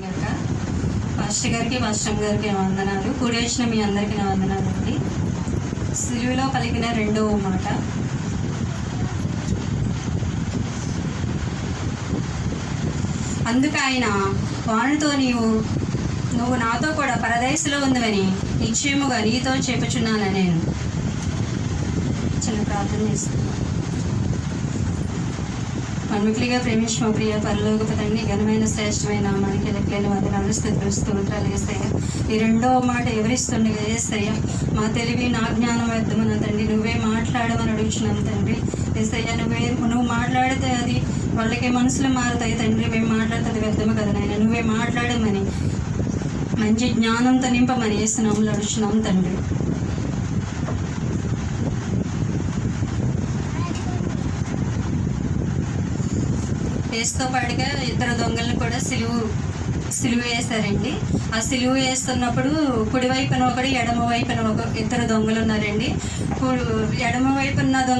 Pastor గారికి pastor గారికి నా వందనాలు. కూడి వచ్చిన మీ అందరికీ నా వందనాలు అండి. సిలువలో పలికిన రెండవ మాట, అందుకు ఆయన వానితో నువ్వు నాతో కూడా పరదేశంలో ఉందని నిశ్చయముగా నీతో చెప్పుచున్నాను. నేను చిన్న ప్రార్థన చేస్తున్నాను. మన్మికులుగా ప్రేమించిన ప్రియ పరలోకపు తండ్రి, ఘనమైన శ్రేష్టమైన నామానికి లెక్కలేని వందనాలు, స్తుతులు, స్తోత్రాలు యేసయ్య. ఈ రెండవ మాట ఎవరిస్తుండగా యేసయ్య, మా తెలివి నా జ్ఞానం వ్యర్థమన్న తండ్రి, నువ్వే మాట్లాడమని అడుగుచున్నాం తండ్రి. యేసయ్య, నువ్వు మాట్లాడితే అది వాళ్ళకి మనసులు మారుతాయి తండ్రి. మేము మాట్లాడుతుంది వ్యర్థము కదా నాయన, నువ్వే మాట్లాడమని మంచి జ్ఞానంతో నింపమని యేసునామములో అడుగుచున్నాం తండ్రి. యేసుతో పాటుగా ఇద్దరు దొంగలను కూడా సిలువ వేశారండి. ఆ సిలువ వేస్తున్నప్పుడు కుడివైపున ఒకడు, ఎడమ వైపున ఇద్దరు దొంగలు ఉన్నారండి. ఎడమ వైపున దొంగ